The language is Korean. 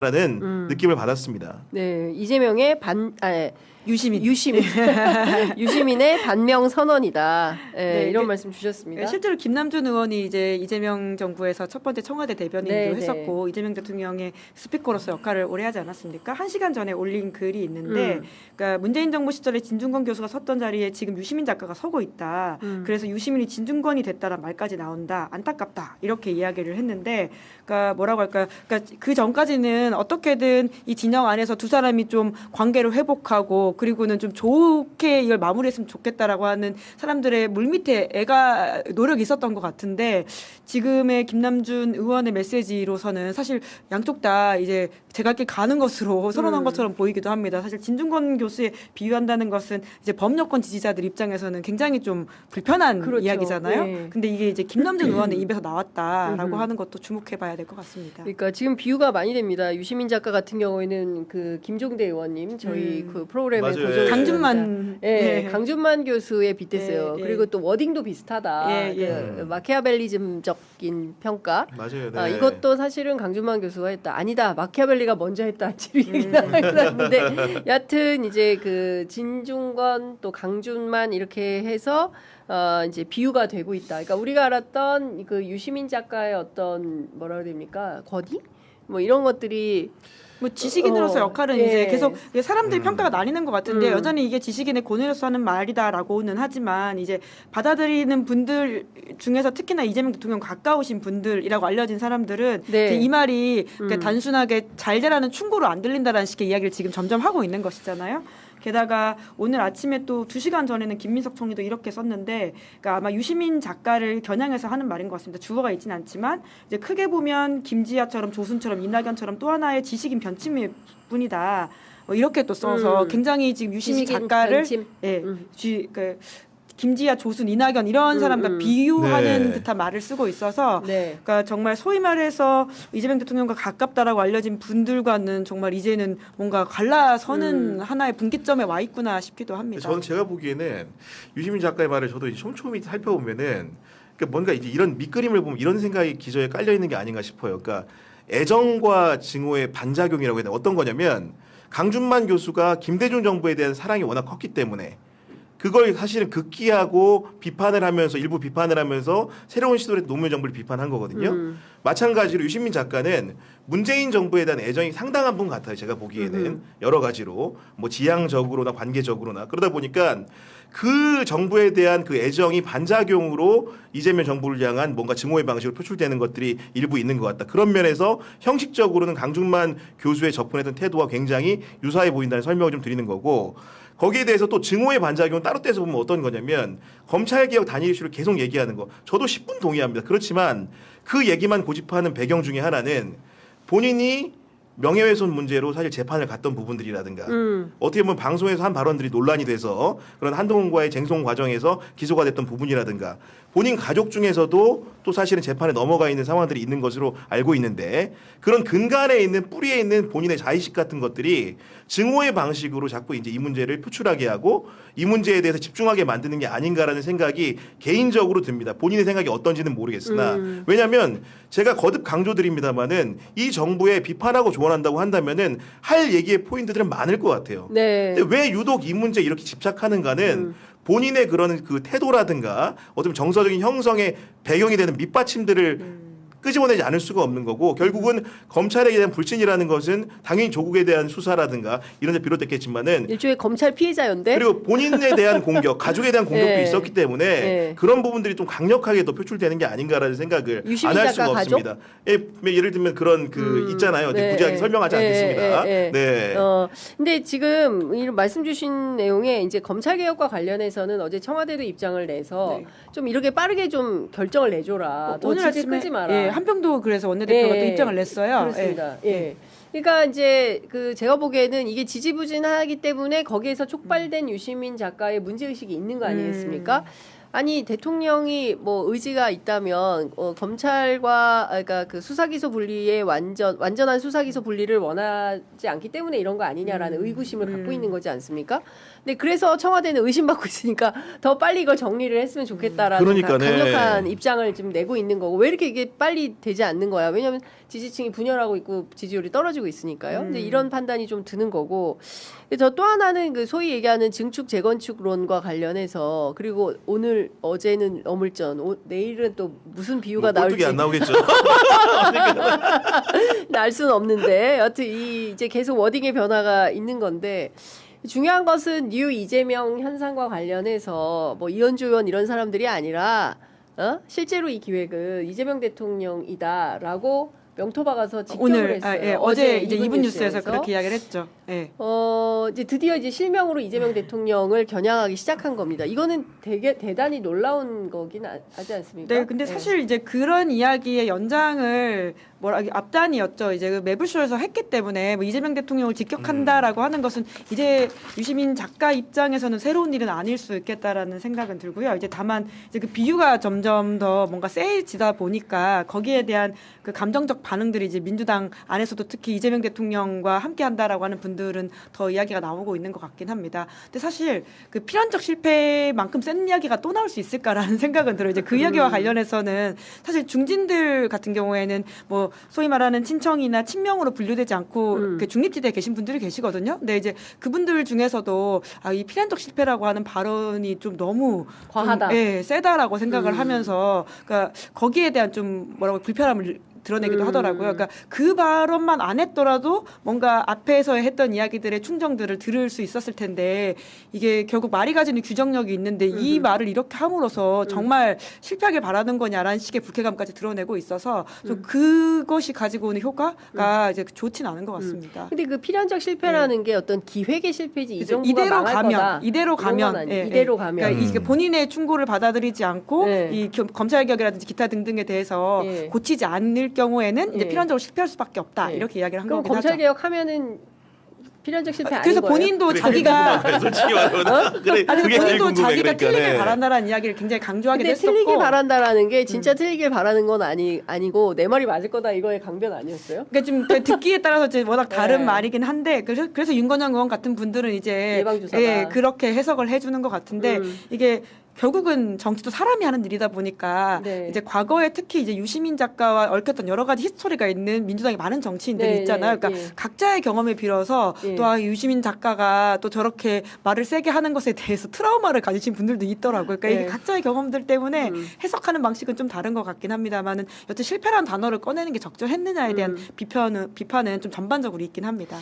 라는 느낌을 받았습니다. 네, 이재명의 유시민의 반명 선언이다. 네, 이런 말씀 주셨습니다. 실제로 김남준 의원이 이제 이재명 정부에서 첫 번째 청와대 대변인도 했었고 이재명 대통령의 스피커로서 역할을 오래 하지 않았습니까? 1시간 전에 올린 글이 있는데 그러니까 문재인 정부 시절에 진중권 교수가 섰던 자리에 지금 유시민 작가가 서고 있다. 그래서 유시민이 진중권이 됐다는 말까지 나온다. 안타깝다. 이렇게 이야기를 했는데 그러니까 뭐라고 할까요? 그러니까 그 전까지는 어떻게든 이 진영 안에서 두 사람이 좀 관계를 회복하고 그리고는 좀 좋게 이걸 마무리했으면 좋겠다라고 하는 사람들의 물밑에 노력이 있었던 것 같은데 지금의 김남준 의원의 메시지로서는 사실 양쪽 다 이제 제갈 길 가는 것으로 선언한 것처럼 보이기도 합니다. 사실 진중권 교수에 비유한다는 것은 이제 범여권 지지자들 입장에서는 굉장히 좀 불편한 그렇죠. 이야기잖아요. 네. 근데 이게 이제 김남준 의원의 입에서 나왔다라고 하는 것도 주목해봐야 될 것 같습니다. 그러니까 지금 비유가 많이 됩니다. 유시민 작가 같은 경우에는 그 김종대 의원님 저희 그 프로그램에 강준만 강준만 교수에 빗댔어요. 그리고 또 워딩도 비슷하다. 그 마키아벨리즘적인 평가. 맞아요. 네. 이것도 사실은 강준만 교수가 했다. 아니다. 마키아벨리가 먼저 했다. 얘기했는데 여하튼 이제 그 진중권 또 강준만 이렇게 해서 이제 비유가 되고 있다. 그러니까 우리가 알았던 그 유시민 작가의 어떤 뭐라 그래야 됩니까? 거디? 뭐 이런 것들이 뭐 지식인으로서 역할은 이제 계속 사람들이 평가가 나뉘는 것 같은데 여전히 이게 지식인의 권위로서 하는 말이다라고는 하지만 이제 받아들이는 분들 중에서 특히나 이재명 대통령 가까우신 분들이라고 알려진 사람들은 이 말이 그러니까 단순하게 잘 되라는 충고로 안 들린다라는 식의 이야기를 지금 점점 하고 있는 것이잖아요. 게다가 오늘 아침에 또 2시간 전에는 김민석 총리도 이렇게 썼는데 그러니까 아마 유시민 작가를 겨냥해서 하는 말인 것 같습니다. 주어가 있진 않지만 이제 크게 보면 김지아처럼 조순처럼 이낙연처럼 또 하나의 지식인 변침일 뿐이다. 이렇게 또 써서 굉장히 지금 유시민 작가를 김지아, 조순, 이낙연 이런 사람과 비유하는 듯한 말을 쓰고 있어서 그러니까 정말 소위 말해서 이재명 대통령과 가깝다라고 알려진 분들과는 정말 이제는 뭔가 갈라서는 하나의 분기점에 와 있구나 싶기도 합니다. 저는 제가 보기에는 유시민 작가의 말을 저도 촘촘히 살펴보면은 그러니까 뭔가 이제 이런 밑그림을 보면 이런 생각이 기저에 깔려 있는 게 아닌가 싶어요. 그러니까 애정과 증오의 반작용이라고 해야 되나 어떤 거냐면 강준만 교수가 김대중 정부에 대한 사랑이 워낙 컸기 때문에 그걸 사실은 극기하고 비판을 하면서 일부 비판을 하면서 새로운 시도를 노무현 정부를 비판한 거거든요. 마찬가지로 유시민 작가는 문재인 정부에 대한 애정이 상당한 분 같아요. 제가 보기에는 여러 가지로 뭐 지향적으로나 관계적으로나 그러다 보니까 그 정부에 대한 그 애정이 반작용으로 이재명 정부를 향한 뭔가 증오의 방식으로 표출되는 것들이 일부 있는 것 같다. 그런 면에서 형식적으로는 강준만 교수의 접근했던 태도와 굉장히 유사해 보인다는 설명을 좀 드리는 거고 거기에 대해서 또 증오의 반작용은 따로 떼서 보면 어떤 거냐면 검찰개혁 단일 이슈를 계속 얘기하는 거 저도 10분 동의합니다. 그렇지만 그 얘기만 고집하는 배경 중에 하나는 본인이 명예훼손 문제로 사실 재판을 갔던 부분들이라든가 어떻게 보면 방송에서 한 발언들이 논란이 돼서 그런 한동훈과의 쟁송 과정에서 기소가 됐던 부분이라든가 본인 가족 중에서도 또 사실은 재판에 넘어가 있는 상황들이 있는 것으로 알고 있는데 그런 근간에 있는 뿌리에 있는 본인의 자의식 같은 것들이 증오의 방식으로 자꾸 이제 이 문제를 표출하게 하고 이 문제에 대해서 집중하게 만드는 게 아닌가라는 생각이 개인적으로 듭니다. 본인의 생각이 어떤지는 모르겠으나 왜냐하면 제가 거듭 강조드립니다마는 이 정부에 비판하고 조언한다고 한다면은 할 얘기의 포인트들은 많을 것 같아요. 근데 왜 유독 이 문제에 이렇게 집착하는가는 본인의 그런 그 태도라든가 어떤 정서적인 형성의 배경이 되는 밑받침들을 끄집어내지 않을 수가 없는 거고 결국은 검찰에 대한 불신이라는 것은 당연히 조국에 대한 수사라든가 이런 데 비롯됐겠지만은 일종의 검찰 피해자연대 그리고 본인에 대한 공격, 가족에 대한 공격도 있었기 때문에 그런 부분들이 좀 강력하게 더 표출되는 게 아닌가라는 생각을 안 할 수가 없습니다. 예를 들면 그런 그 있잖아요. 무지하게 설명하지 않겠습니다. 근데 지금 이런 말씀 주신 내용에 이제 검찰 개혁과 관련해서는 어제 청와대도 입장을 내서 좀 이렇게 빠르게 좀 결정을 내줘라. 오늘 아침에 끄지 마라. 한평도 그래서 원내대표가 또 입장을 냈어요. 그렇습니다. 그러니까 이제 그 제가 보기에는 이게 지지부진하기 때문에 거기에서 촉발된 유시민 작가의 문제의식이 있는 거 아니겠습니까? 아니 대통령이 뭐 의지가 있다면 검찰과 그러니까 그 수사기소 분리의 완전한 수사기소 분리를 원하지 않기 때문에 이런 거 아니냐라는 의구심을 갖고 있는 거지 않습니까? 근데 그래서 청와대는 의심받고 있으니까 더 빨리 이걸 정리를 했으면 좋겠다라는 그러니까네. 강력한 입장을 지금 내고 있는 거고 왜 이렇게 이게 빨리 되지 않는 거야? 왜냐하면 지지층이 분열하고 있고 지지율이 떨어지고 있으니까요. 근데 이런 판단이 좀 드는 거고. 저 또 하나는 그 소위 얘기하는 증축 재건축론과 관련해서 그리고 오늘 어제는 어물전, 내일은 또 무슨 비유가 뭐 꼴뚜기 나올지 안 나오겠죠. 알 수는 없는데 여튼 이 이제 계속 워딩의 변화가 있는 건데 중요한 것은 뉴 이재명 현상과 관련해서 뭐 이현주 의원 이런 사람들이 아니라 실제로 이 기획은 이재명 대통령이다라고 명토 박아서 직격을 오늘 했어요. 어제 이제 이분 뉴스에서 그렇게 이야기를 했죠. 예. 이제 드디어 이제 실명으로 이재명 대통령을 겨냥하기 시작한 겁니다. 이거는 되게 대단히 놀라운 거긴 하지 않습니까? 네, 근데 사실 이제 그런 이야기의 연장을 앞단이었죠. 이제 그 매불쇼에서 했기 때문에 뭐 이재명 대통령을 직격한다라고 하는 것은 이제 유시민 작가 입장에서는 새로운 일은 아닐 수 있겠다라는 생각은 들고요. 이제 다만 이제 그 비유가 점점 더 뭔가 세지다 보니까 거기에 대한 그 감정적 반응들이 이제 민주당 안에서도 특히 이재명 대통령과 함께한다라고 하는 분들은 더 이야기가 나오고 있는 것 같긴 합니다. 근데 사실 그 필연적 실패만큼 센 이야기가 또 나올 수 있을까라는 생각은 들어요. 이제 그 이야기와 관련해서는 사실 중진들 같은 경우에는 뭐 소위 말하는 친청이나 친명으로 분류되지 않고 이렇게 중립지대에 계신 분들이 계시거든요. 근데 이제 그분들 중에서도 이 필연적 실패라고 하는 발언이 좀 너무 과하다. 세다라고 생각을 하면서 그러니까 거기에 대한 좀 뭐라고 불편함을 드러내기도 하더라고요. 그러니까 그 발언만 안 했더라도 뭔가 앞에서 했던 이야기들의 충정들을 들을 수 있었을 텐데 이게 결국 말이 가지는 규정력이 있는데 이 말을 이렇게 함으로써 정말 실패하길 바라는 거냐라는 식의 불쾌감까지 드러내고 있어서 좀 그것이 가지고 오는 효과가 이제 좋지는 않은 것 같습니다. 근데 그 필연적 실패라는 게 어떤 기획의 실패지 이 정도가 이대로 망할 가면 거다. 이대로 가면 이대로 가면 그러니까 이게 본인의 충고를 받아들이지 않고 네. 이 검찰 개혁이라든지 기타 등등에 대해서 예. 고치지 않을 경우에는 이제 예. 필연적으로 실패할 수밖에 없다 예. 이렇게 이야기를 한 그럼 거긴 검찰 하죠. 개혁하면은 필연적 실패 아닌 그래서 거예요? 본인도 그래, 자기가 그게 솔직히 말하면 그래 아니 그게 제일 본인도 궁금해. 자기가 그러니까, 틀리길 네. 바란다라는 이야기를 굉장히 강조하게 근데 됐었고 틀리길 바란다라는 게 진짜 틀리길 바라는 건 아니고 내 말이 맞을 거다 이거의 강변 아니었어요? 그러니까 좀 듣기에 따라서 이제 워낙 다른 네. 말이긴 한데 그래서 윤건영 의원 같은 분들은 이제 예방주사다. 그렇게 해석을 해주는 것 같은데 이게 결국은 정치도 사람이 하는 일이다 보니까 네. 이제 과거에 특히 이제 유시민 작가와 얽혔던 여러 가지 히스토리가 있는 민주당에 많은 정치인들이 네, 있잖아요. 그러니까 네. 각자의 경험에 빌어서 네. 또 유시민 작가가 또 저렇게 말을 세게 하는 것에 대해서 트라우마를 가지신 분들도 있더라고요. 그러니까 네. 이게 각자의 경험들 때문에 해석하는 방식은 좀 다른 것 같긴 합니다만은 여튼 실패라는 단어를 꺼내는 게 적절했느냐에 대한 비판은 좀 전반적으로 있긴 합니다.